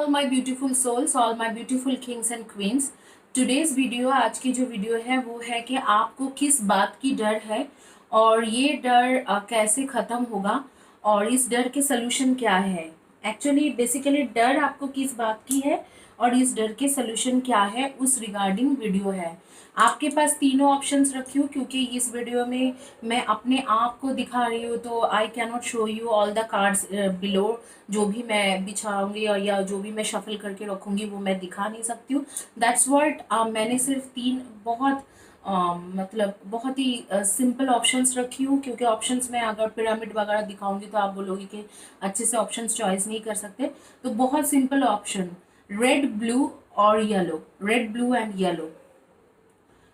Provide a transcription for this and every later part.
all my beautiful souls, all my beautiful kings and queens. Today's video, आज की जो video है वो है कि आपको किस बात की डर है और ये डर कैसे ख़त्म होगा और इस डर के सलूशन क्या है। एक्चुअली बेसिकली डर आपको किस बात की है और इस डर के सलूशन क्या है उस रिगार्डिंग वीडियो है। आपके पास तीनों ऑप्शंस रखी हूँ क्योंकि इस वीडियो में मैं अपने आप को दिखा रही हूँ, तो I can not show you all the cards below. जो भी मैं बिछाऊंगी या जो भी मैं शफल करके रखूँगी वो मैं दिखा नहीं सकती हूँ। दैट्स व्हाट मैंने सिर्फ तीन बहुत मतलब बहुत ही सिंपल ऑप्शंस रखी हूँ, क्योंकि ऑप्शंस में अगर पिरामिड वगैरह दिखाऊंगी तो आप बोलोगे कि अच्छे से ऑप्शंस चॉइस नहीं कर सकते। तो बहुत सिंपल ऑप्शन, रेड ब्लू और yellow, red blue and yellow,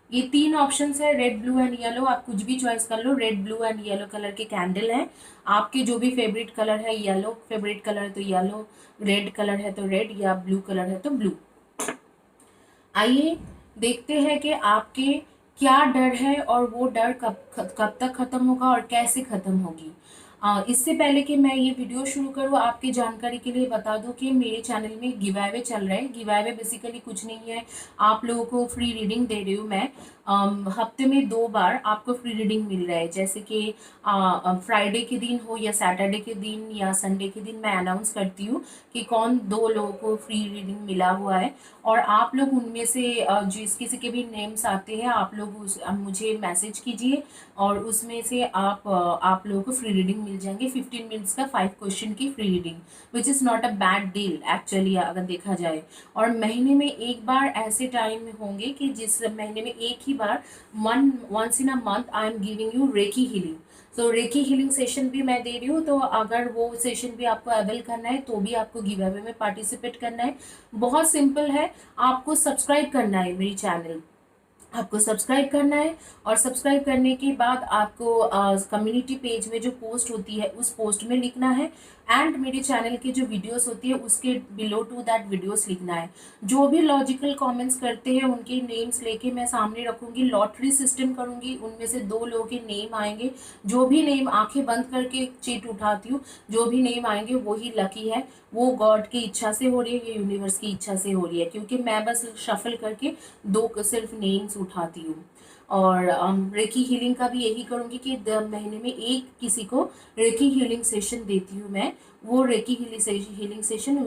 ये तीन ऑप्शंस है। रेड ब्लू एंड येलो, आप कुछ भी चॉइस कर लो। Red blue and yellow colour के कैंडल हैं। आपके जो भी फेवरेट कलर है, येलो फेवरेट कलर है तो येलो, रेड कलर है तो रेड, या ब्लू कलर है तो ब्लू। आइए देखते हैं कि आपके क्या डर है और वो डर कब तक ख़त्म होगा और कैसे ख़त्म होगी। इससे पहले कि मैं ये वीडियो शुरू करूँ, आपकी जानकारी के लिए बता दूं कि मेरे चैनल में गिव अवे चल रहा है। गिव अवे बेसिकली कुछ नहीं है, आप लोगों को फ्री रीडिंग दे रही हूँ मैं। हफ्ते में 2 बार आपको फ्री रीडिंग मिल रहा है, जैसे कि फ्राइडे के दिन हो या सैटरडे के दिन या संडे के दिन मैं अनाउंस करती हूँ कि कौन 2 लोगों को फ्री रीडिंग मिला हुआ है। और आप लोग उनमें से जिस किसी के भी नेम्स आते हैं आप लोग मुझे मैसेज कीजिए और उसमें से आप लोगों को फ्री रीडिंग मिल जाएंगे। 15 मिनट्स का 5 क्वेश्चन की free reading, which is not a bad deal actually अगर देखा जाए। और महीने में एक बार ऐसे टाइम होंगे कि जिस महीने में एक ही बार once in a month I am giving you reiki healing. So reiki healing session भी मैं दे रही हूँ, तो अगर वो सेशन भी आपको अवेल करना है तो भी आपको गिव अवे में पार्टिसिपेट करना है। बहुत सिंपल है, आपको सब्सक्राइब करना है मेरी चैनल, आपको सब्सक्राइब करना है और सब्सक्राइब करने के बाद आपको कम्युनिटी पेज में जो पोस्ट होती है उस पोस्ट में लिखना है एंड मेरे चैनल की जो वीडियोस होती है उसके बिलो टू दैट वीडियोस लिखना है। जो भी लॉजिकल कमेंट्स करते हैं उनके नेम्स लेके मैं सामने रखूंगी, लॉटरी सिस्टम करूंगी, उनमें से 2 लोगों के नेम आएंगे। जो भी नेम, आंखें बंद करके चीट उठाती हूँ, जो भी नेम आएंगे वही लकी है। वो गॉड की इच्छा से हो रही है, ये यूनिवर्स की इच्छा से हो रही है, क्योंकि मैं बस शफल करके 2 सिर्फ नेम्स उठाती हूँ। और रेकी हीलिंग का भी यही करूँगी कि महीने में एक किसी को रेकी हीलिंग सेशन देती हूँ मैं। वो रेकी हीलिंग सेशन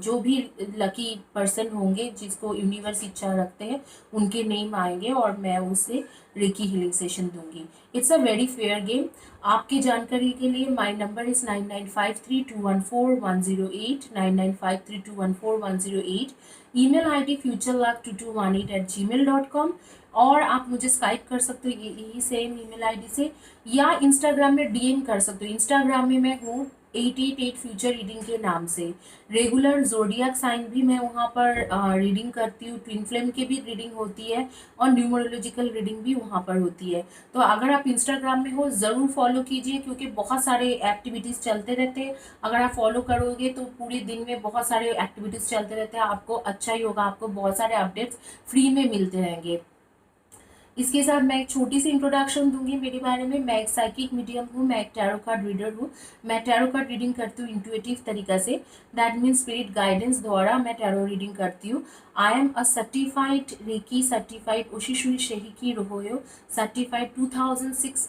जो भी लकी पर्सन होंगे जिसको यूनिवर्स इच्छा रखते हैं उनके नेम आएंगे और मैं उसे रेकी हीलिंग सेशन दूंगी। It's a very fair game. आपकी जानकारी के लिए my number is 9953214108, 9953214108। Email ID futurelak2218@gmail.com। और आप मुझे स्काइप कर सकते हो यही सेम ईमेल आईडी से, या इंस्टाग्राम में डीएम कर सकते हो। इंस्टाग्राम में मैं हूँ 888 फ्यूचर रीडिंग के नाम से। रेगुलर जोडियाक साइन भी मैं वहाँ पर रीडिंग करती हूँ, ट्विन फ्लेम की भी रीडिंग होती है और न्यूमरोलॉजिकल रीडिंग भी वहाँ पर होती है। तो अगर आप इंस्टाग्राम में हो ज़रूर फॉलो कीजिए, क्योंकि बहुत सारे एक्टिविटीज़ चलते रहते हैं। अगर आप फॉलो करोगे तो पूरे दिन में बहुत सारे एक्टिविटीज़ चलते रहते हैं, आपको अच्छा ही होगा, आपको बहुत सारे अपडेट्स फ्री में मिलते रहेंगे। इसके साथ मैं एक छोटी सी इंट्रोडक्शन दूंगी मेरे बारे में। मैं एक साइकिक मीडियम हूँ, मैं एक टैरो कार्ड रीडर हूँ। मैं टैरो कार्ड रीडिंग करती हूँ इंट्यूटिव तरीका से, दैट मीन्स स्पिरिट गाइडेंस द्वारा मैं टैरो रीडिंग करती हूँ। I am a certified reiki, certified Usui Shiki Ryoho, certified 2006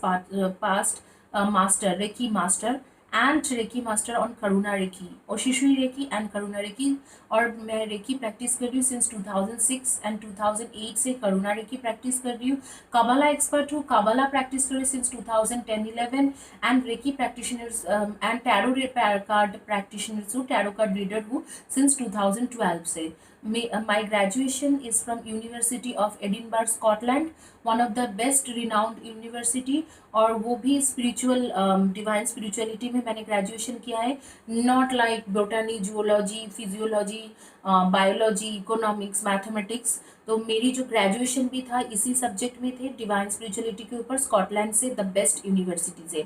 past master reiki master and reiki master on Karuna reiki, Usui reiki and Karuna reiki. और मैं रेकी प्रैक्टिस कर रही हूँ since 2006 and 2008 से करुणा रेकी प्रैक्टिस कर रही हूँ। काबाला एक्सपर्ट हूँ, काबाला प्रैक्टिस कर रही हूँ since 2010-11 and reiki practitioners and tarot card practitioners हूँ, टैरो कार्ड रीडर हूँ सिंस 2012 से। My graduation is from University of Edinburgh, Scotland, one of the best renowned university। और वो भी स्पिरिचुअल डिवाइन स्पिरिचुअलिटी में मैंने ग्रेजुएशन किया है, not like botany, zoology, physiology, biology, economics, mathematics. तो मेरी जो ग्रेजुएशन भी था इसी सब्जेक्ट में थे, डिवाइन स्पिरिचुअलिटी के ऊपर, स्कॉटलैंड से द बेस्ट यूनिवर्सिटी से।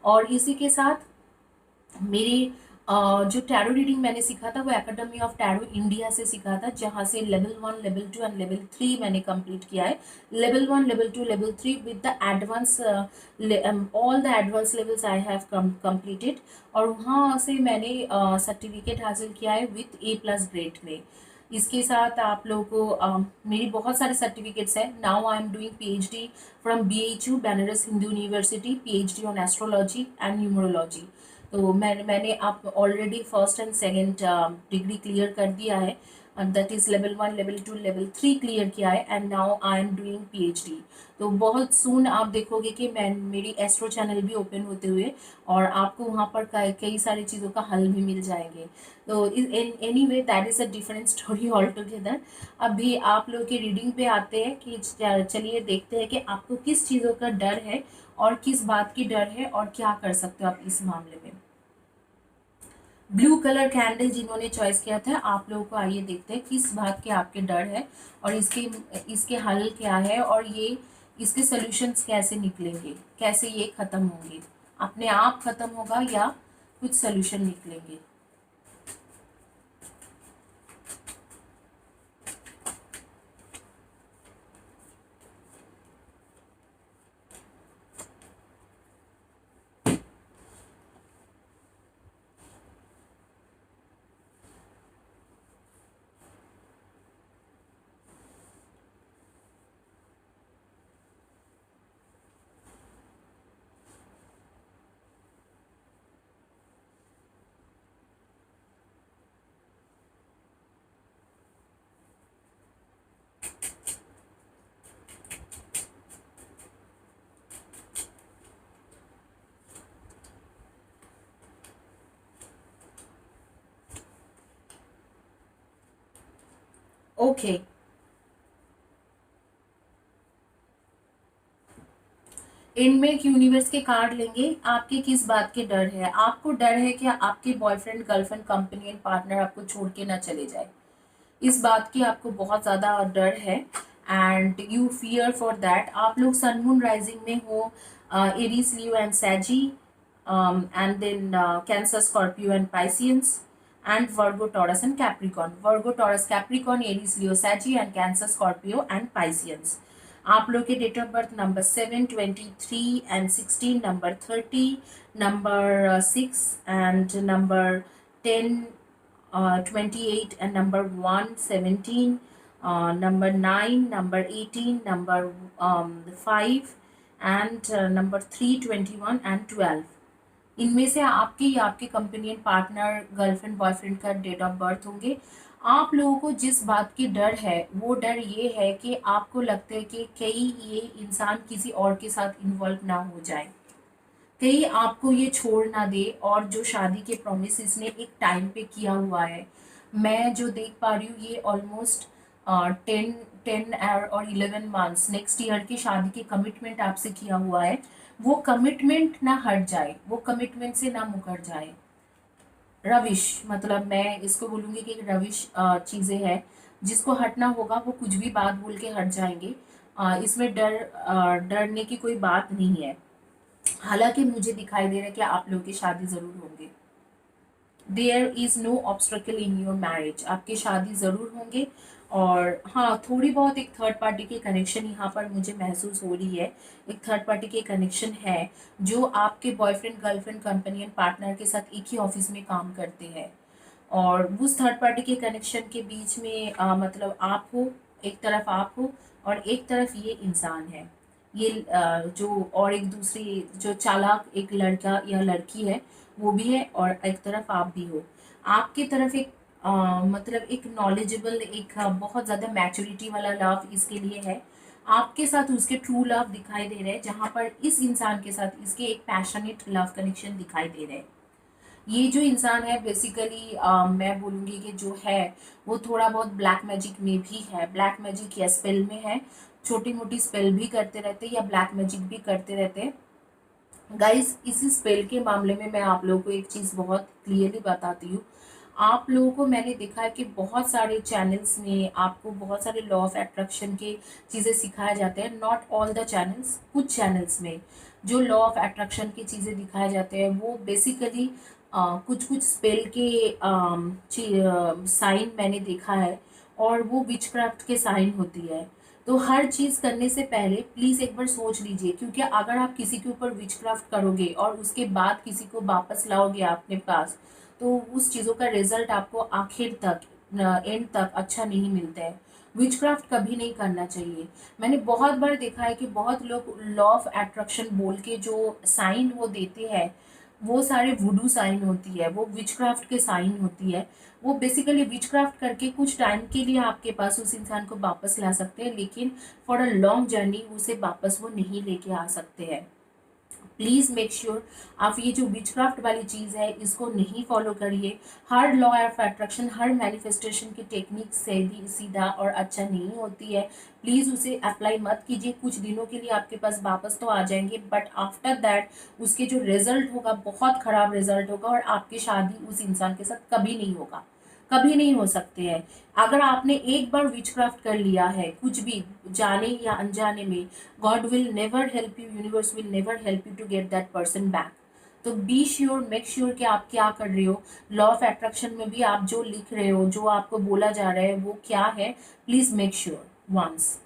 और इसी के साथ मेरी जो टैरो रीडिंग मैंने सीखा था वो एकेडमी ऑफ टैरो इंडिया से सीखा था, जहाँ से लेवल 1, लेवल 2 एंड लेवल 3 मैंने कंप्लीट किया है। Level 1, level 2, level 3 with the advance, all the advance levels I have completed. और वहाँ से मैंने सर्टिफिकेट हासिल किया है विथ A+ ग्रेड में। इसके साथ आप लोगों को मेरी बहुत सारे सर्टिफिकेट्स हैं। Now I am doing PhD from BHU Banaras Hindu university, PhD on astrology and numerology. तो मैंने आप already first and second degree clear कर दिया है, that is level 1, level 2, level 3 clear किया है, and now I am doing PhD। तो बहुत सून आप देखोगे कि मैं मेरी एस्ट्रो चैनल भी ओपन होते हुए, और आपको वहाँ पर कई सारी चीज़ों का हल भी मिल जाएंगे। तो any way that is a different story all together. अभी आप लोग की रीडिंग पे आते हैं कि चलिए देखते हैं कि आपको किस चीज़ों का डर है और किस बात की डर है और क्या कर सकते हो आप इस मामले में। ब्लू कलर कैंडल जिन्होंने चॉइस किया था, आप लोगों को आइए देखते हैं किस बात के आपके डर है और इसके इसके हल क्या है, और ये इसके सॉल्यूशंस कैसे निकलेंगे, कैसे ये ख़त्म होंगे, अपने आप ख़त्म होगा या कुछ सॉल्यूशन निकलेंगे। ओके, इनमें एक यूनिवर्स के कार्ड लेंगे। आपके किस बात के डर है? आपको डर है कि आपके बॉयफ्रेंड, गर्लफ्रेंड, कंपेनियन, पार्टनर आपको छोड़ के ना चले जाए। इस बात की आपको बहुत ज़्यादा डर है, and you fear for that. आप लोग सन मून राइजिंग में हो Aries, Leo and Sagi, and then Cancer, Scorpio and Pisceans, and Virgo, Taurus and Capricorn. Virgo, Taurus, Capricorn, Aries, Leo, Sagi, and Cancer, Scorpio and Pisceans. आप लोग के date of birth number 7, 23 and 16, number 30, number 6 and number 10, 28 and number 1, 17, number 9, number 18, number 5 and number 3, 21 and 12। इनमें से आपके या आपके companion, partner, girlfriend, boyfriend का date of birth होंगे। आप लोगों को जिस बात की डर है वो डर ये है कि आपको लगता है कि कहीं ये इंसान किसी और के साथ इन्वॉल्व ना हो जाए, कहीं आपको ये छोड़ ना दे, और जो शादी के प्रॉमिस इसने एक टाइम पे किया हुआ है, मैं जो देख पा रही हूँ ये ऑलमोस्ट 10 और 11 मंथ्स नेक्स्ट ईयर की शादी की कमिटमेंट आपसे किया हुआ है, वो कमिटमेंट ना हट जाए, वो कमिटमेंट से ना मुकर जाए। रविश, मतलब मैं इसको बोलूँगी कि रविश चीज़ें हैं, जिसको हटना होगा वो कुछ भी बात बोल के हट जाएंगे। इसमें डरने की कोई बात नहीं है। हालांकि मुझे दिखाई दे रहा है कि आप लोगों की शादी ज़रूर होंगे। There is no obstacle in your marriage, आपकी शादी ज़रूर होंगे। और हाँ, थोड़ी बहुत एक थर्ड पार्टी के कनेक्शन यहाँ पर मुझे महसूस हो रही है। एक थर्ड पार्टी के कनेक्शन है जो आपके बॉयफ्रेंड, गर्लफ्रेंड, कंपेनियन, पार्टनर के साथ एक ही ऑफिस में काम करते हैं, और उस थर्ड पार्टी के कनेक्शन के बीच में मतलब आप हो, एक तरफ आप हो और एक तरफ ये इंसान है। ये जो और एक दूसरी जो चालाक एक लड़का या लड़की है वो भी है, और एक तरफ आप भी हो। आपकी तरफ एक मतलब एक नॉलेजेबल, एक बहुत ज़्यादा मैच्योरिटी वाला लव इसके लिए है। आपके साथ उसके ट्रू लव दिखाई दे रहे हैं, जहाँ पर इस इंसान के साथ इसके एक पैशनेट लव कनेक्शन दिखाई दे रहे हैं। ये जो इंसान है बेसिकली मैं बोलूँगी कि जो है वो थोड़ा बहुत ब्लैक मैजिक में भी है, ब्लैक मैजिक या स्पेल में है, छोटी मोटी स्पेल भी करते रहते हैं या ब्लैक मैजिक भी करते रहते हैं। गाइस, इसी स्पेल के मामले में मैं आप लोगों को एक चीज़ बहुत क्लियरली बताती हूँ। आप लोगों को मैंने देखा है कि बहुत सारे चैनल्स में आपको बहुत सारे लॉ ऑफ अट्रैक्शन के चीज़ें सिखाए जाते हैं। नॉट ऑल द चैनल्स, कुछ चैनल्स में जो लॉ ऑफ अट्रैक्शन की चीज़ें दिखाए जाते हैं वो बेसिकली कुछ कुछ स्पेल के साइन मैंने देखा है, और वो विचक्राफ्ट के साइन होती है। तो हर चीज़ करने से पहले प्लीज़ एक बार सोच लीजिए, क्योंकि अगर आप किसी के ऊपर विचक्राफ्ट करोगे और उसके बाद किसी को वापस लाओगे अपने पास, तो उस चीज़ों का रिजल्ट आपको आखिर तक, एंड तक अच्छा नहीं मिलता है। विचक्राफ्ट कभी नहीं करना चाहिए। मैंने बहुत बार देखा है कि बहुत लोग लॉ ऑफ अट्रैक्शन बोल के जो साइन वो देते हैं, वो सारे वुडू साइन होती है, वो विचक्राफ्ट के साइन होती है। वो बेसिकली विचक्राफ्ट करके कुछ टाइम के लिए आपके पास उस इंसान को वापस ला सकते हैं, लेकिन फॉर अ लॉन्ग जर्नी उसे वापस वो नहीं लेके आ सकते हैं। प्लीज़ मेक श्योर आप ये जो विचक्राफ्ट वाली चीज़ है इसको नहीं फॉलो करिए। हर लॉ ऑफ अट्रैक्शन, हर मैनिफेस्टेशन की टेक्निक सीधा और अच्छा नहीं होती है। प्लीज़ उसे अप्लाई मत कीजिए। कुछ दिनों के लिए आपके पास वापस तो आ जाएंगे, बट आफ्टर दैट उसके जो रिजल्ट होगा बहुत ख़राब रिजल्ट होगा, और आपकी शादी उस इंसान के साथ कभी नहीं होगा, कभी नहीं हो सकते हैं। अगर आपने एक बार विचक्राफ्ट कर लिया है कुछ भी, जाने या अनजाने में, God will never help you, universe will never help you to get that person back. तो बी श्योर, मेक श्योर कि आप क्या कर रहे हो। लॉ ऑफ अट्रैक्शन में भी आप जो लिख रहे हो, जो आपको बोला जा रहा है वो क्या है, प्लीज मेक श्योर वंस।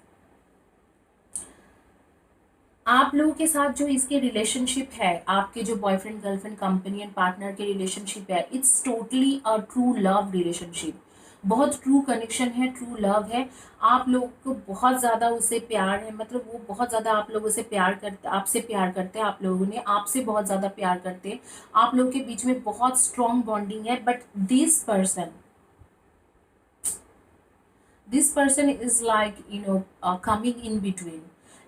आप लोगों के साथ जो इसके रिलेशनशिप है, आपके जो बॉयफ्रेंड गर्लफ्रेंड कंपेनियन पार्टनर के रिलेशनशिप है, it's totally a true love relationship. बहुत ट्रू कनेक्शन है, ट्रू लव है। आप लोग को बहुत ज़्यादा उससे प्यार है, मतलब वो बहुत ज़्यादा आप लोगों से प्यार करते, आपसे प्यार करते हैं, आप लोगों ने आपसे बहुत ज़्यादा प्यार करते हैं। आप लोगों के बीच में बहुत स्ट्रॉन्ग बॉन्डिंग है, but this person is like coming in between.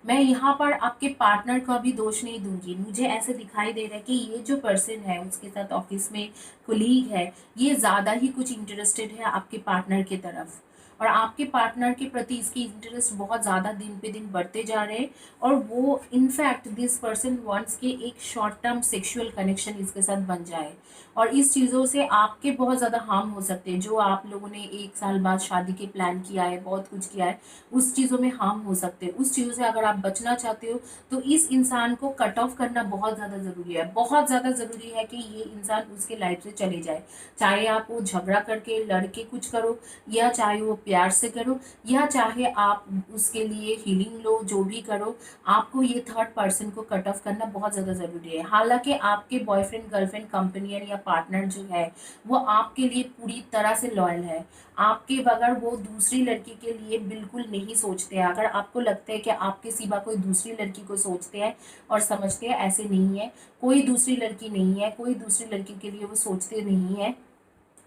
मैं यहाँ पर आपके पार्टनर का भी दोष नहीं दूंगी। मुझे ऐसे दिखाई दे रहा है कि ये जो पर्सन है उसके साथ ऑफिस में कोलीग है, ये ज़्यादा ही कुछ इंटरेस्टेड है आपके पार्टनर की तरफ, और आपके पार्टनर के प्रति इसकी इंटरेस्ट बहुत ज़्यादा दिन पे दिन बढ़ते जा रहे हैं। और वो इनफैक्ट दिस पर्सन वांट्स के एक शॉर्ट टर्म सेक्सुअल कनेक्शन इसके साथ बन जाए, और इस चीज़ों से आपके बहुत ज़्यादा हार्म हो सकते हैं। जो आप लोगों ने 1 साल बाद शादी के प्लान किया है, बहुत कुछ किया है, उस चीज़ों में हार्म हो सकते हैं। उस चीज़ों से अगर आप बचना चाहते हो तो इस इंसान को कट ऑफ करना बहुत ज़्यादा ज़रूरी है। बहुत ज़्यादा ज़रूरी है कि ये इंसान उसके लाइफ से चले जाए। चाहे आप वो झगड़ा करके लड़के कुछ करो, या चाहे वो प्यार से करो, या चाहे आप उसके लिए हीलिंग लो, जो भी करो, आपको ये थर्ड पर्सन को कट ऑफ करना बहुत ज़्यादा ज़रूरी है। हालांकि आपके बॉयफ्रेंड गर्लफ्रेंड कंपेनियन या पार्टनर जो है वो आपके लिए पूरी तरह से लॉयल है। आपके बगैर वो दूसरी लड़की के लिए बिल्कुल नहीं सोचते हैं। अगर आपको लगता है कि आपके सिवा कोई दूसरी लड़की को सोचते हैं और समझते हैं, ऐसे नहीं है। कोई दूसरी लड़की नहीं है, कोई दूसरी लड़की के लिए वो सोचते नहीं है,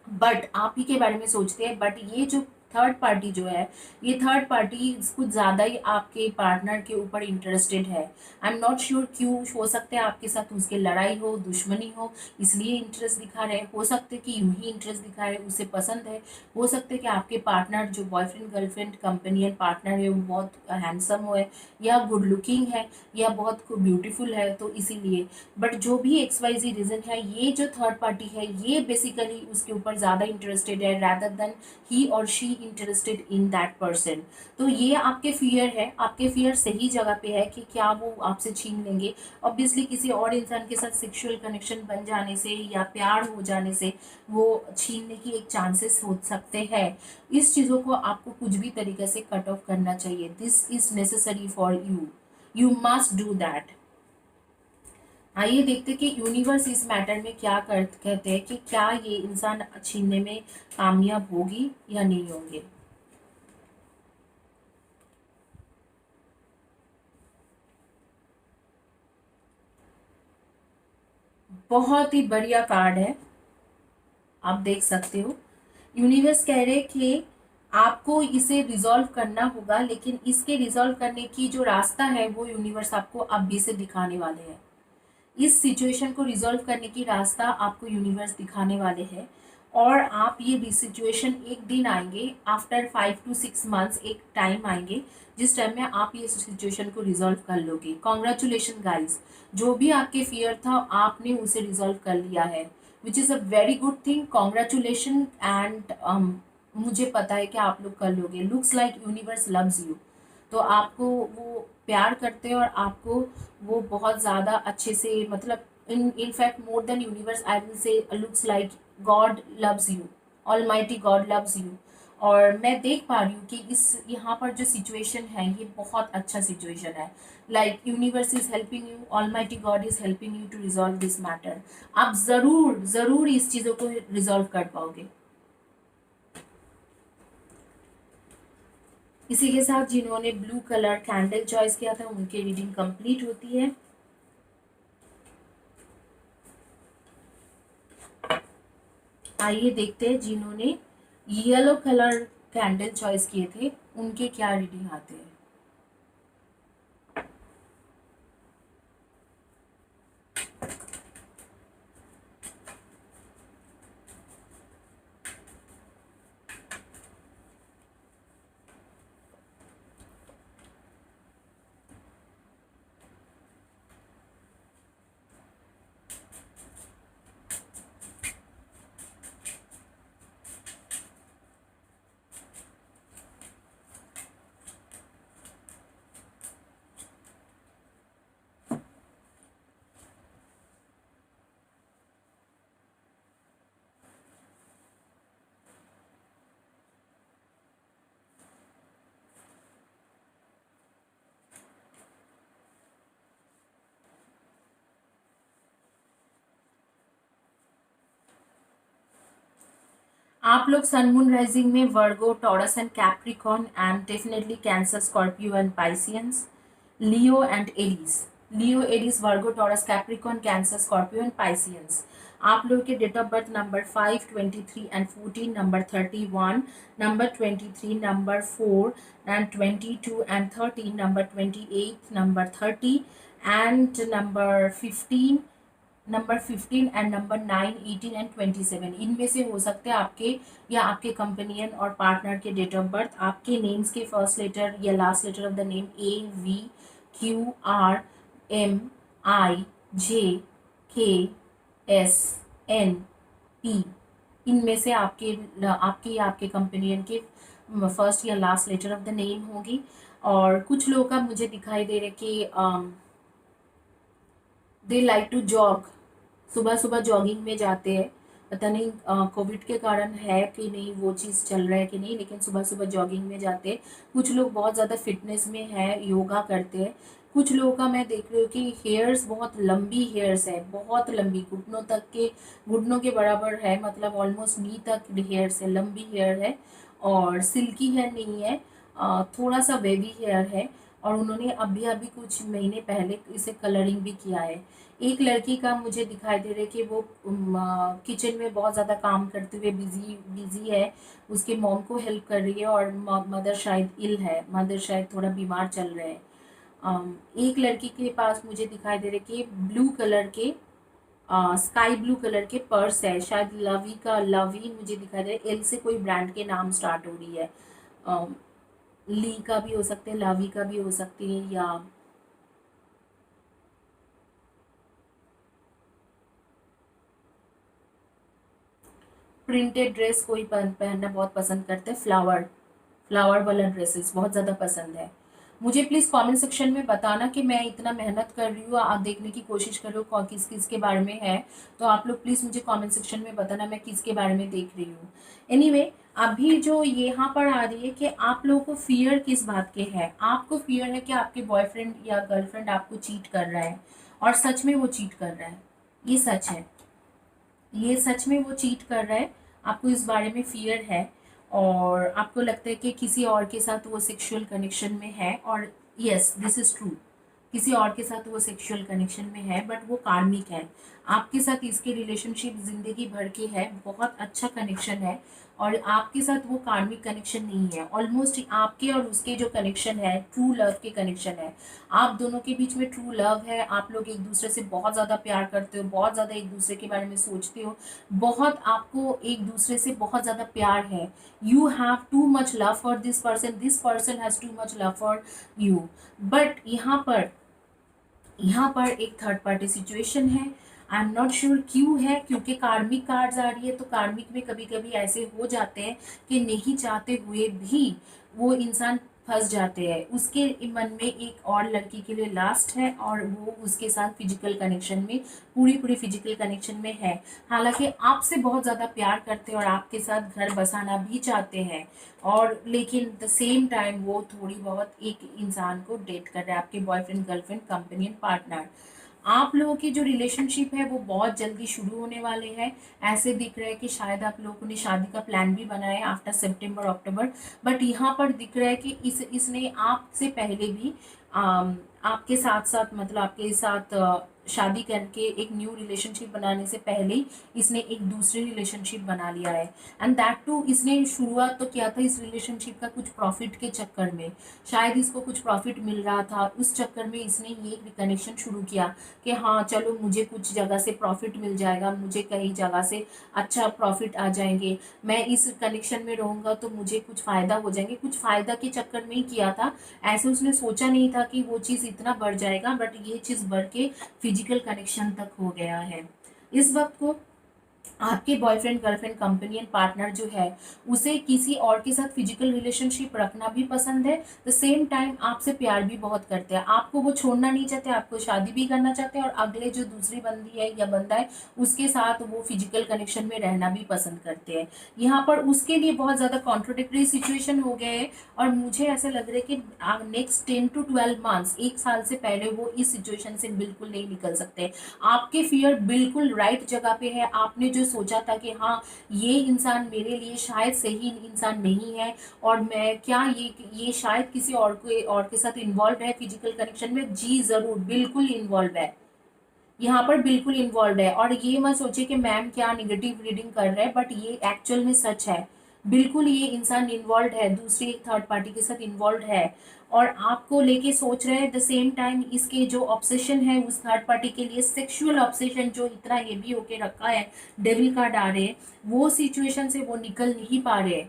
बट आप ही के बारे में सोचते हैं। बट ये जो थर्ड पार्टी जो है, ये थर्ड पार्टी कुछ ज़्यादा ही आपके पार्टनर के ऊपर इंटरेस्टेड है। आई एम नॉट श्योर क्यों। हो सकता है आपके साथ उसके लड़ाई हो, दुश्मनी हो, इसलिए इंटरेस्ट दिखा रहे हैं। हो सकता है कि यूं ही इंटरेस्ट दिखा रहे, उसे पसंद है। हो सकता है कि आपके पार्टनर जो बॉयफ्रेंड गर्लफ्रेंड कंपेनियन पार्टनर है वो बहुत हैंडसम हो है, या गुड लुकिंग है, या बहुत ब्यूटीफुल है, तो इसीलिए। बट जो भी XYZ रीज़न है, ये जो थर्ड पार्टी है ये बेसिकली उसके ऊपर ज़्यादा इंटरेस्टेड है रादर देन ही और she interested in that person. तो ये आपके फियर है, आपके फियर सही जगह पे है कि क्या वो आपसे छीन लेंगे। ऑब्वियसली किसी और इंसान के साथ सेक्सुअल कनेक्शन बन जाने से या प्यार हो जाने से वो छीनने की एक चांसेस हो सकते हैं। इस चीज़ों को आपको कुछ भी तरीके से कट ऑफ करना चाहिए। This is necessary for you, you must do that. आइए देखते कि यूनिवर्स इस मैटर में क्या कहते हैं कि क्या ये इंसान छीनने में कामयाब होगी या नहीं होंगे। बहुत ही बढ़िया कार्ड है, आप देख सकते हो। यूनिवर्स कह रहे कि आपको इसे रिजॉल्व करना होगा, लेकिन इसके रिजॉल्व करने की जो रास्ता है वो यूनिवर्स आपको अभी से दिखाने वाले हैं। इस सिचुएशन को रिजॉल्व करने की रास्ता आपको यूनिवर्स दिखाने वाले हैं, और आप ये सिचुएशन एक दिन आएंगे, आफ्टर 5 to 6 months एक टाइम आएंगे जिस टाइम में आप ये सिचुएशन को रिजॉल्व कर लोगे। कॉन्ग्रेचुलेशन गाइस, जो भी आपके फियर था आपने उसे रिजॉल्व कर लिया है, which is a very good thing. Congratulation and मुझे पता है कि आप लोग कर लोगे। Looks like universe loves you. तो आपको वो प्यार करते हैं और आपको वो बहुत ज़्यादा अच्छे से, मतलब in fact more than universe, I will say, looks like God loves you, Almighty God loves you. और मैं देख पा रही हूँ कि इस यहाँ पर जो सिचुएशन है ये बहुत अच्छा सिचुएशन है. Like universe is helping you, almighty God is helping you to resolve this matter. आप ज़रूर ज़रूर इस चीज़ों को रिजॉल्व कर पाओगे. इसी के साथ जिन्होंने ब्लू कलर कैंडल चॉइस किया था उनकी रीडिंग कंप्लीट होती है. आइए देखते हैं जिन्होंने येलो कलर कैंडल चॉइस किए थे उनके क्या रीडिंग आते हैं. आप लोग सन मून राइजिंग में Virgo, Taurus and Capricorn and definitely Cancer, Scorpio and Pisceans, Leo and Aries. Leo, Aries, Virgo, Taurus, Capricorn, Cancer, Scorpio and Pisceans. आप लोगों के date of birth number 5, 23 and 14, number 31, number 23, number 4 and 22 and 13, number 28, number 30 and number 15, number 15 and number 9, 18 and 27. इनमें से हो सकते हैं आपके या आपके कंपेनियन और पार्टनर के डेट ऑफ बर्थ आपके नेम्स के फर्स्ट लेटर या last letter of the name AVQRMIJKSNP. इनमें से आपके या आपके कंपेनियन के फर्स्ट या last letter of the name होगी. और कुछ लोगों का मुझे दिखाई दे रहा है कि दे लाइक टू जॉग. सुबह सुबह जॉगिंग में जाते हैं. पता नहीं कोविड के कारण है कि नहीं, वो चीज़ चल रहा है कि नहीं, लेकिन सुबह सुबह जॉगिंग में जाते हैं. कुछ लोग बहुत ज़्यादा फिटनेस में है, योगा करते हैं. कुछ लोगों का मैं देख रही हूँ कि हेयर्स बहुत लंबी हेयर्स है, बहुत लंबी, घुटनों तक के, घुटनों के बराबर है, मतलब ऑलमोस्ट नी तक हेयर्स है, लंबी हेयर है. और सिल्की हेयर नहीं है, थोड़ा सा वेवी हेयर है. और उन्होंने अभी अभी कुछ महीने पहले इसे कलरिंग भी किया है. एक लड़की का मुझे दिखाई दे रहा है कि वो किचन में बहुत ज़्यादा काम करते हुए बिजी बिजी है. उसके मॉम को हेल्प कर रही है और मदर शायद इल है, मदर शायद थोड़ा बीमार चल रहे हैं. एक लड़की के पास मुझे दिखाई दे रहा है कि ब्लू कलर के, स्काई ब्लू कलर के पर्स है, शायद लवी का, लवी मुझे दिखाई दे रहा है. एल से कोई ब्रांड के नाम स्टार्ट हो रही है. ली का भी हो सकते हैं, लवी का भी हो सकती है, या प्रिंटेड ड्रेस कोई पहनना बहुत पसंद करते हैं. फ्लावर फ्लावर वाला ड्रेसेस बहुत ज़्यादा पसंद है. मुझे प्लीज़ कमेंट सेक्शन में बताना कि मैं इतना मेहनत कर रही हूँ, आप देखने की कोशिश कर रही हूँ किस किस के बारे में है. तो आप लोग प्लीज़ मुझे कमेंट सेक्शन में बताना मैं किसके बारे में देख रही हूँ. एनीवे, अभी जो यहाँ पर आ रही है कि आप लोगों को फियर किस बात के है. आपको फियर है कि आपके बॉयफ्रेंड या गर्लफ्रेंड आपको चीट कर रहा है, और सच में वो चीट कर रहा है. ये सच है, ये सच में वो चीट कर रहा है. आपको इस बारे में फियर है और आपको लगता है कि किसी और के साथ वो सेक्सुअल कनेक्शन में है. और यस, दिस इज़ ट्रू, किसी और के साथ वो सेक्सुअल कनेक्शन में है, बट वो कार्मिक है. आपके साथ इसके रिलेशनशिप ज़िंदगी भर के है, बहुत अच्छा कनेक्शन है. और आपके साथ वो कार्मिक कनेक्शन नहीं है, ऑलमोस्ट आपके और उसके जो कनेक्शन है ट्रू लव के कनेक्शन है. आप दोनों के बीच में ट्रू लव है. आप लोग एक दूसरे से बहुत ज़्यादा प्यार करते हो, बहुत ज़्यादा एक दूसरे के बारे में सोचते हो, बहुत आपको एक दूसरे से बहुत ज़्यादा प्यार है. You have too much love for this person has too much love for you. But यहाँ पर एक थर्ड पार्टी सिचुएशन है. आई एम नॉट श्योर क्यों है, क्योंकि कार्मिक कार्ड्स आ रही है. तो कार्मिक में कभी कभी ऐसे हो जाते हैं कि नहीं चाहते हुए भी वो इंसान फंस जाते हैं। उसके मन में एक और लड़की के लिए लास्ट है और वो उसके साथ फिजिकल कनेक्शन में, पूरी पूरी फिजिकल कनेक्शन में है। हालांकि आपसे बहुत ज़्यादा प्यार करते हैं और आपके साथ घर बसाना भी चाहते हैं, और लेकिन द सेम टाइम वो थोड़ी बहुत एक इंसान को डेट कर रहा है, आपके बॉयफ्रेंड, गर्लफ्रेंड, कंपेनियन, पार्टनर। आप लोगों की जो रिलेशनशिप है वो बहुत जल्दी शुरू होने वाले हैं। ऐसे दिख रहा है कि शायद आप लोगों ने शादी का प्लान भी बनाया है आफ्टर सितंबर अक्टूबर। बट यहाँ पर दिख रहा है कि इसने आपसे पहले भी आपके साथ साथ, मतलब आपके साथ शादी करके एक न्यू रिलेशनशिप बनाने से पहले ही इसने एक दूसरी रिलेशनशिप बना लिया है। एंड दैट टू इसने शुरुआत तो किया था इस रिलेशनशिप का कुछ प्रॉफिट के चक्कर में। शायद इसको कुछ प्रॉफिट मिल रहा था, उस चक्कर में इसने ये कनेक्शन शुरू किया कि हाँ चलो मुझे कुछ जगह से प्रॉफिट मिल जाएगा, मुझे कहीं जगह से अच्छा प्रॉफिट आ जाएंगे, मैं इस कनेक्शन में रहूँगा तो मुझे कुछ फ़ायदा हो जाएंगे, कुछ फ़ायदा के चक्कर में ही किया था। ऐसे उसने सोचा नहीं था कि वो चीज़ इतना बढ़ जाएगा, बट ये चीज़ बढ़ के फिजिकल कनेक्शन तक हो गया है। इस वक्त को आपके बॉयफ्रेंड, गर्लफ्रेंड, कंपेनियन, पार्टनर जो है उसे किसी और के साथ फिजिकल रिलेशनशिप रखना भी पसंद है, द सेम टाइम आपसे प्यार भी बहुत करते हैं, आपको वो छोड़ना नहीं चाहते, आपको शादी भी करना चाहते हैं, और अगले जो दूसरी बंदी है या बंदा है उसके साथ वो फिजिकल कनेक्शन में रहना भी पसंद करते हैं। यहाँ पर उसके लिए बहुत ज़्यादा कॉन्ट्रोडिक्टरी सिचुएशन हो गए है, और मुझे ऐसा लग रहा है कि नेक्स्ट 10 to 12 मंथ्स, एक साल से पहले वो इस सिचुएशन से बिल्कुल नहीं निकल सकते। आपके फियर बिल्कुल राइट जगह पे है। आपने जो सोचा था कि हाँ ये इंसान मेरे लिए शायद सही इंसान नहीं है, और मैं क्या ये शायद किसी और के साथ इन्वॉल्व है फिजिकल कनेक्शन में, जी ज़रूर बिल्कुल इन्वॉल्व है, यहाँ पर बिल्कुल इन्वॉल्व है। और ये मत सोचिए कि मैम क्या निगेटिव रीडिंग कर रहे हैं, बट ये एक्चुअल में सच है। बिल्कुल ये इंसान इन्वॉल्व है, दूसरी एक थर्ड पार्टी के साथ इन्वॉल्व है, और आपको लेके सोच रहे हैं। द सेम टाइम इसके जो ऑब्सेशन है उस थर्ड पार्टी के लिए, सेक्सुअल ऑब्सेशन जो इतना हेवी होके रखा है, डेविल कार्ड आ रहे हैं, वो सिचुएशन से वो निकल नहीं पा रहे,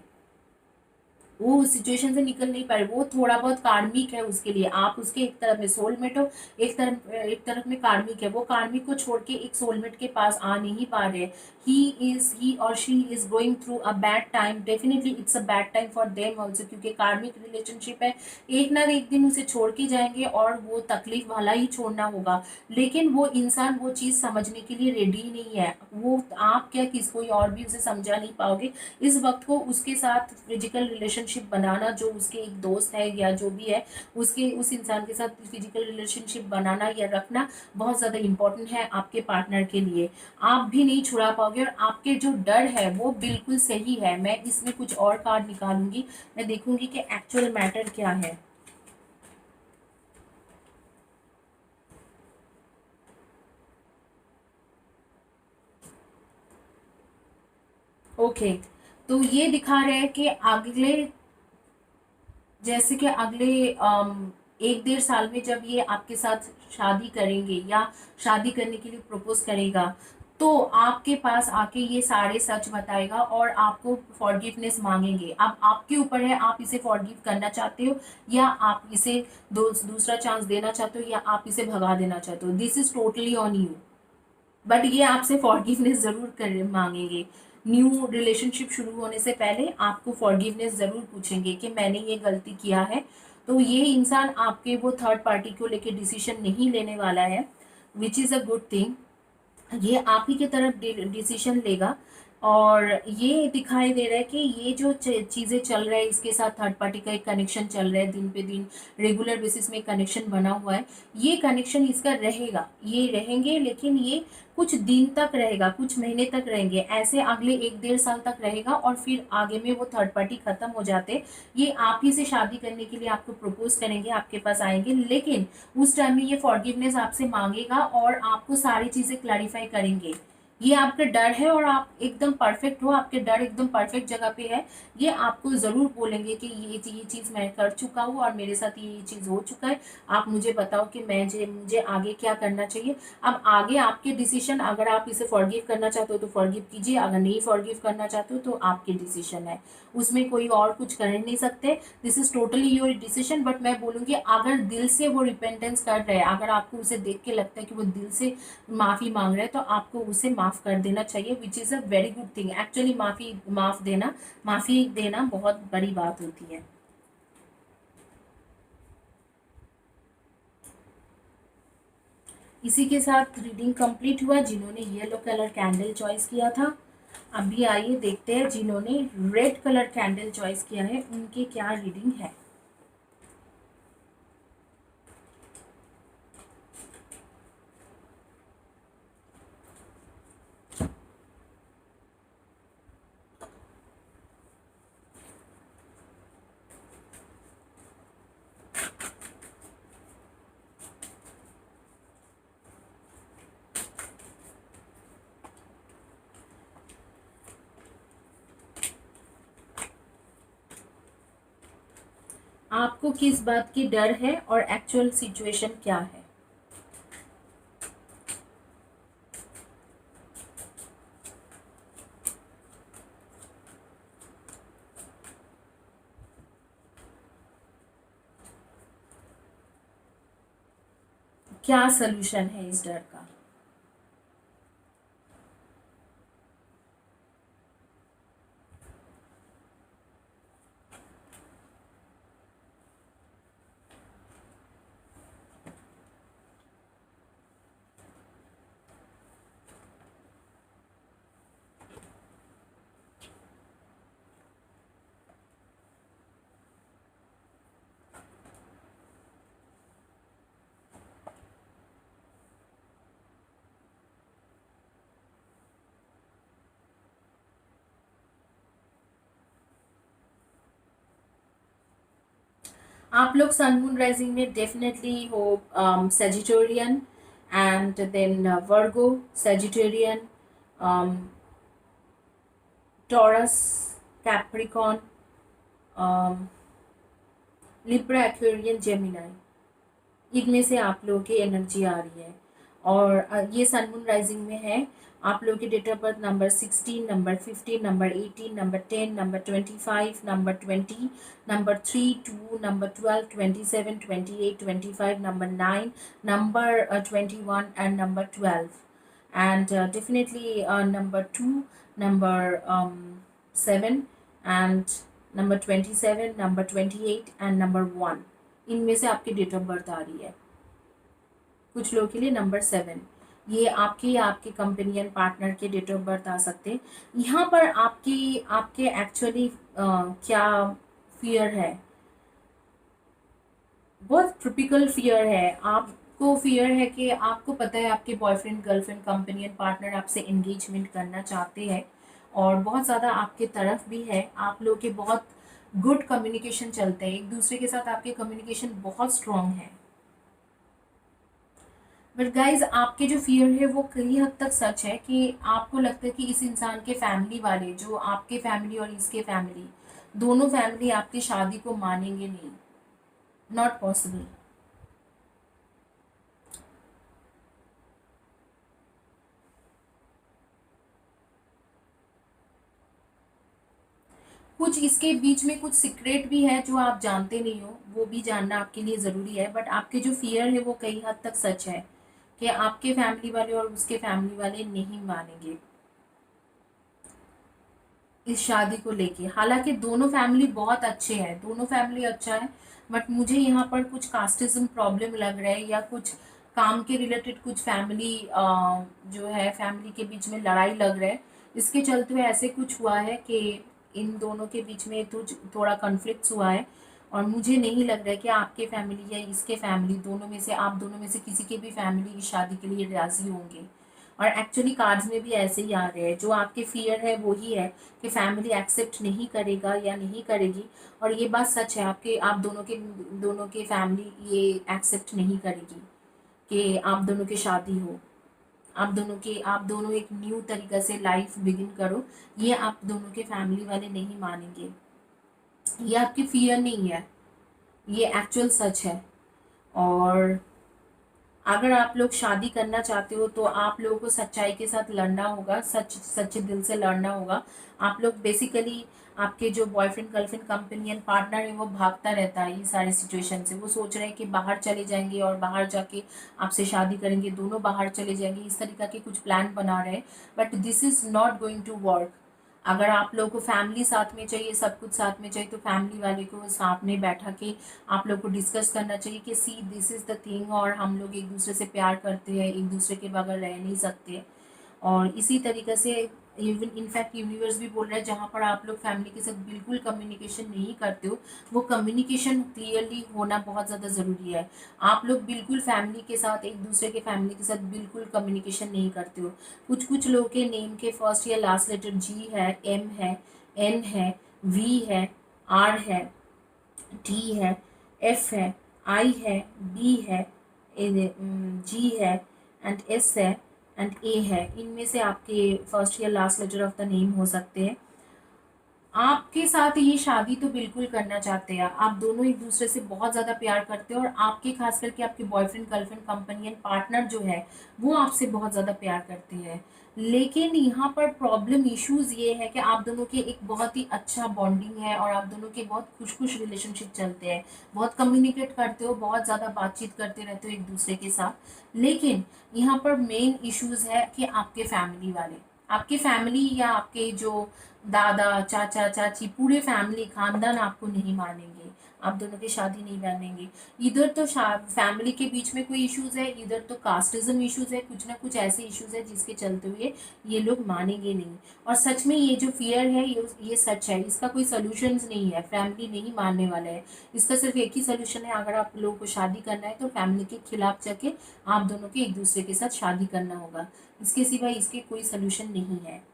वो उस सिचुएशन से निकल नहीं पा रहे। वो थोड़ा बहुत कार्मिक है उसके लिए, आप उसके एक तरफ में सोलमेट हो, एक तरफ में कार्मिक है। वो कार्मिक को छोड़ के एक सोलमेट के पास आ नहीं पा रहे। ही और she is going through a bad time, definitely it's a bad time for them also, क्योंकि कार्मिक रिलेशनशिप है। एक ना एक दिन उसे छोड़ के जाएंगे और वो तकलीफ वाला ही छोड़ना होगा, लेकिन वो इंसान वो चीज़ समझने के लिए रेडी नहीं है। वो आप क्या कोई और भी उसे समझा नहीं पाओगे। इस वक्त को उसके साथ फिजिकल रिलेशनशिप बनाना, जो उसके एक दोस्त है या जो भी है, उसके उस इंसान के साथ फिजिकल रिलेशनशिप बनाना या रखना बहुत ज़्यादा इम्पोर्टेंट है आपके पार्टनर के लिए। आप भी नहीं छुड़ा पाओगे, और आपके जो डर है वो बिल्कुल सही है। मैं इसमें कुछ और कार्ड निकालूंगी, मैं देखूंगी कि एक्चुअल मैटर क्या है। ओके, तो ये दिखा रहे हैं कि अगले, जैसे कि अगले 1 डेढ़ साल में जब ये आपके साथ शादी करेंगे या शादी करने के लिए प्रपोज करेगा, तो आपके पास आके ये सारे सच बताएगा और आपको फॉरगिवनेस मांगेंगे। अब आपके ऊपर है, आप इसे फॉरगिव करना चाहते हो या आप इसे दूसरा चांस देना चाहते हो, या आप इसे भगा देना चाहते हो। This is totally on you, but ये आपसे फॉरगिवनेस ज़रूर कर मांगेंगे। न्यू रिलेशनशिप शुरू होने से पहले आपको फॉरगिवनेस ज़रूर पूछेंगे कि मैंने ये गलती किया है। तो ये इंसान आपके वो थर्ड पार्टी को लेके डिसीजन नहीं लेने वाला है, which is a good thing. ये आप ही की तरफ डिसीजन लेगा। और ये दिखाई दे रहा है कि ये जो चीज़ें चल रहा है, इसके साथ थर्ड पार्टी का एक कनेक्शन चल रहा है, दिन पे दिन रेगुलर बेसिस में कनेक्शन बना हुआ है। ये कनेक्शन इसका रहेगा, ये रहेंगे, लेकिन ये कुछ दिन तक रहेगा, कुछ महीने तक रहेंगे, ऐसे अगले 1 डेढ़ साल तक रहेगा, और फिर आगे में वो थर्ड पार्टी खत्म हो जाते। ये आप ही से शादी करने के लिए आपको प्रपोज करेंगे, आपके पास आएंगे, लेकिन उस टाइम में ये फॉरगिवनेस आपसे मांगेगा और आपको सारी चीज़ें क्लैरिफाई करेंगे। ये आपका डर है और आप एकदम परफेक्ट हो, आपके डर एकदम परफेक्ट जगह पे है। ये आपको ज़रूर बोलेंगे कि ये चीज़ मैं कर चुका हूँ और मेरे साथ ये चीज़ हो चुका है, आप मुझे बताओ कि मुझे आगे क्या करना चाहिए। अब आगे आपके डिसीजन, अगर आप इसे फॉरगिव करना चाहते हो तो फॉरगिव कीजिए, अगर नहीं फॉरगिव करना चाहते हो तो आपके डिसीजन है, उसमें कोई और कुछ कर नहीं सकते। This is totally your decision. But मैं बोलूँगी अगर दिल से वो रिपेंटेंस कर रहे हैं, अगर आपको उसे देख के लगता है कि वो दिल से माफ़ी मांग रहे हैं, तो आपको उसे माफ़ कर देना चाहिए, which is a very good thing. Actually माफ़ी देना बहुत बड़ी बात होती है। इसी के साथ रीडिंग कंप्लीट हुआ। जिन्होंने येलो कलर कैंडल चॉइस किया था, अभी आइए देखते हैं जिन्होंने रेड कलर कैंडल चॉइस किया है उनकी क्या रीडिंग है। आपको किस बात की डर है और एक्चुअल सिचुएशन क्या है। क्या सलूशन है इस डर का। आप लोग सन मून राइजिंग में डेफिनेटली हो Sagittarian and then Virgo, Sagittarian, Taurus, Capricorn, Libra, Aquarian, Gemini, इनमें से आप लोगों की एनर्जी आ रही है। और ये सन मून राइजिंग में है। आप लोगों की date of birth number 16, number 15, number 18, number 10, number 25, number 20, number 3, 2, number 12, 27, 28, 25, number 9, number 21 and number 12 and definitely number 2, number 7 and number 27, number 28 and number 1, इनमें से आपकी डेट ऑफ बर्थ आ रही है। कुछ लोगों के लिए नंबर 7, ये आपके या आपके कंपेनियन पार्टनर के डेट ऑफ बर्थ आ सकते हैं। यहाँ पर आपके एक्चुअली क्या फियर है, बहुत ट्रिपिकल फियर है। आपको फियर है कि आपको पता है आपके बॉयफ्रेंड, गर्लफ्रेंड, कंपेनियन, पार्टनर आपसे एंगेजमेंट करना चाहते हैं और बहुत ज़्यादा आपके तरफ भी है। आप लोग के बहुत गुड कम्युनिकेशन चलते हैं, एक दूसरे के साथ आपके कम्युनिकेशन बहुत स्ट्रॉन्ग है। बट गाइज आपके जो फियर है वो कई हद तक सच है कि आपको लगता है कि इस इंसान के फैमिली वाले, जो आपके फैमिली और इसके फैमिली, दोनों फैमिली आपकी शादी को मानेंगे नहीं, नॉट पॉसिबल। कुछ इसके बीच में कुछ सीक्रेट भी है जो आप जानते नहीं हो, वो भी जानना आपके लिए ज़रूरी है। बट आपके जो फियर है वो कई हद तक सच है कि आपके फैमिली वाले और उसके फैमिली वाले नहीं मानेंगे इस शादी को लेके। हालांकि दोनों फैमिली बहुत अच्छे हैं, दोनों फैमिली अच्छा है, बट मुझे यहाँ पर कुछ कास्टिज्म प्रॉब्लम लग रहा है या कुछ काम के रिलेटेड कुछ फैमिली जो है फैमिली के बीच में लड़ाई लग रहा है। इसके चलते हुए ऐसे कुछ हुआ है कि इन दोनों के बीच में तो थोड़ा कॉन्फ्लिक्ट्स हुआ है और मुझे नहीं लग रहा है कि आपके फैमिली या इसके फैमिली, दोनों में से, आप दोनों में से किसी के भी फैमिली इस शादी के लिए राज़ी होंगे। और एक्चुअली कार्ड्स में भी ऐसे ही आ रहे हैं। जो आपके फियर है वही है कि फैमिली एक्सेप्ट नहीं करेगा या नहीं करेगी, और ये बात सच है, आप दोनों के फैमिली ये एक्सेप्ट नहीं करेगी कि आप दोनों की शादी हो, आप दोनों एक न्यू तरीक़े से लाइफ बिगिन करो। ये आप दोनों के फैमिली वाले नहीं मानेंगे। ये आपकी फियर नहीं है, ये एक्चुअल सच है। और अगर आप लोग शादी करना चाहते हो तो आप लोगों को सच्चाई के साथ लड़ना होगा, सच्चे दिल से लड़ना होगा। आप लोग बेसिकली, आपके जो बॉयफ्रेंड, गर्लफ्रेंड, कंपेनियन, पार्टनर है वो भागता रहता है ये सारी सिचुएशन से। वो सोच रहे हैं कि बाहर चले जाएंगे और बाहर जाके आपसे शादी करेंगे, दोनों बाहर चले जाएंगे, इस तरीका के कुछ प्लान बना रहे हैं। But this is not going to work. अगर आप लोगों को फैमिली साथ में चाहिए, सब कुछ साथ में चाहिए, तो फैमिली वाले को सामने बैठा के आप लोग को डिस्कस करना चाहिए कि see this is the thing, और हम लोग एक दूसरे से प्यार करते हैं, एक दूसरे के बगैर रह नहीं सकते। और इसी तरीके से इवन इनफैक्ट यूनिवर्स भी बोल रहा है, जहाँ पर आप लोग फैमिली के साथ बिल्कुल कम्युनिकेशन नहीं करते हो, वो कम्युनिकेशन क्लियरली होना बहुत ज़्यादा ज़रूरी है। आप लोग बिल्कुल फैमिली के साथ, एक दूसरे के फैमिली के साथ बिल्कुल कम्युनिकेशन नहीं करते हो। कुछ कुछ लोगों के नेम के फर्स्ट या लास्ट लेटर जी है, एम है, एन है, वी है, आर है, टी है, एफ है, आई है, बी है, जी है, एंड एस है, एंड ए है। इनमें से आपके फर्स्ट या last letter of the name हो सकते हैं। आपके साथ ये शादी तो बिल्कुल करना चाहते हैं, आप दोनों एक दूसरे से बहुत ज़्यादा प्यार करते हो, और आपके खास करके आपके बॉयफ्रेंड, गर्लफ्रेंड, कंपेनियन, पार्टनर जो है वो आपसे बहुत ज़्यादा प्यार करते हैं। लेकिन यहाँ पर प्रॉब्लम इश्यूज ये है कि आप दोनों के एक बहुत ही अच्छा बॉन्डिंग है, और आप दोनों के बहुत खुश खुश रिलेशनशिप चलते हैं, बहुत कम्युनिकेट करते हो, बहुत ज़्यादा बातचीत करते रहते हो एक दूसरे के साथ। लेकिन यहाँ पर मेन इश्यूज है कि आपके फैमिली वाले, आपके फैमिली या आपके जो दादा, चाचा, चाची, पूरे फैमिली, खानदान आपको नहीं मानेंगे, आप दोनों की शादी नहीं मानेंगे। इधर तो फैमिली के बीच में कोई इश्यूज है, इधर तो कास्टिज्म इश्यूज है, कुछ ना कुछ ऐसे इश्यूज है जिसके चलते हुए ये लोग मानेंगे नहीं। और सच में ये जो फियर है, ये सच है, इसका कोई सोल्यूशन नहीं है, फैमिली नहीं मानने वाला है। इसका सिर्फ एक ही सोल्यूशन है, अगर आप लोगों को शादी करना है तो फैमिली के खिलाफ जाके आप दोनों के एक दूसरे के साथ शादी करना होगा। इसके सिवा इसके कोई सोल्यूशन नहीं है।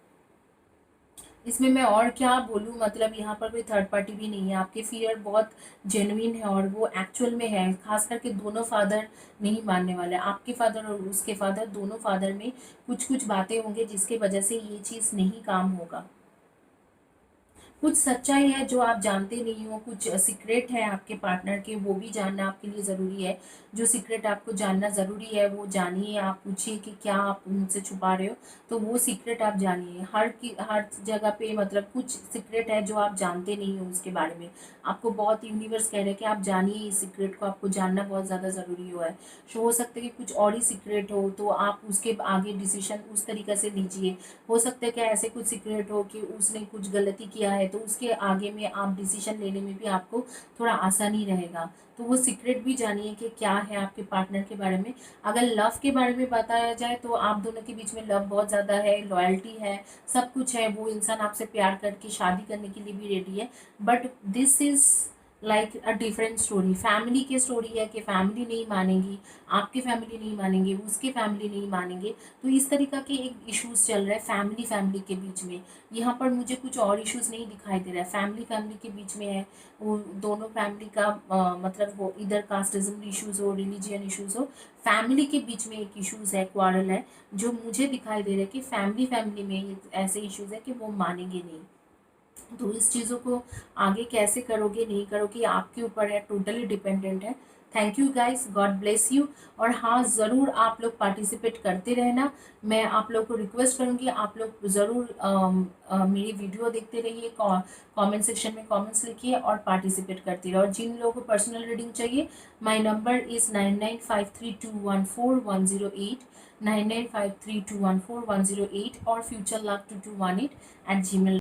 इसमें मैं और क्या बोलूँ, मतलब यहाँ पर कोई थर्ड पार्टी भी नहीं है, आपके फियर बहुत जेन्युइन है और वो एक्चुअल में है। खास करके दोनों फादर नहीं मानने वाले, आपके फादर और उसके फादर, दोनों फादर में कुछ कुछ बातें होंगे जिसके वजह से ये चीज़ नहीं काम होगा। कुछ सच्चाई है जो आप जानते नहीं हो, कुछ सीक्रेट है आपके पार्टनर के, वो भी जानना आपके लिए ज़रूरी है। जो सीक्रेट आपको जानना ज़रूरी है वो जानिए, आप पूछिए कि क्या आप मुझसे छुपा रहे हो, तो वो सीक्रेट आप जानिए। हर जगह पे मतलब कुछ सीक्रेट है जो आप जानते नहीं हो, उसके बारे में आपको बहुत यूनिवर्स कह रहे हैं कि आप जानिए इस सीक्रेट को, आपको जानना बहुत ज़्यादा ज़रूरी हुआ है। सो हो सकता है कि कुछ और ही सीक्रेट हो, तो आप उसके आगे डिसीजन उस तरीके से लीजिए। हो सकता है कि ऐसे कुछ सीक्रेट हो कि उसने कुछ गलती किया है, तो उसके आगे में आप डिसीजन लेने में भी आपको थोड़ा आसानी रहेगा। तो वो सीक्रेट भी जानिए कि क्या है आपके पार्टनर के बारे में। अगर लव के बारे में बताया जाए तो आप दोनों के बीच में लव बहुत ज़्यादा है, लॉयल्टी है, सब कुछ है, वो इंसान आपसे प्यार करके शादी करने के लिए भी रेडी है। But this is like a different story. Family की स्टोरी है कि फैमिली नहीं मानेगी, आपकी फैमिली नहीं मानेंगे, उसकी फैमिली नहीं मानेंगे। तो इस तरीका के एक इश्यूज चल रहा है फैमिली फैमिली के बीच में। यहाँ पर मुझे कुछ और इश्यूज नहीं दिखाई दे रहा है, फैमिली फैमिली के बीच में है। वो दोनों फैमिली का मतलब वो इधर कास्टिज्म इश्यूज हो, रिलीजियन इश्यूज हो, फैमिली के बीच में एक इश्यूज है, क्वारल है, जो मुझे दिखाई दे रहा है कि फैमिली फैमिली में ऐसे इश्यूज है कि वो मानेंगे नहीं। तो इस चीज़ों को आगे कैसे करोगे नहीं करोगे आपके ऊपर है, टोटली डिपेंडेंट है। Thank you guys, God bless you. और हाँ, ज़रूर आप लोग पार्टिसिपेट करते रहना। मैं आप लोग को रिक्वेस्ट करूँगी, आप लोग ज़रूर मेरी वीडियो देखते रहिए, कमेंट सेक्शन में कमेंट्स लिखिए और पार्टिसिपेट करते रहिए। और जिन लोगों को पर्सनल रीडिंग चाहिए, माय नंबर इज़ 9953214108, 9953214108, और futurelove2218 @gmail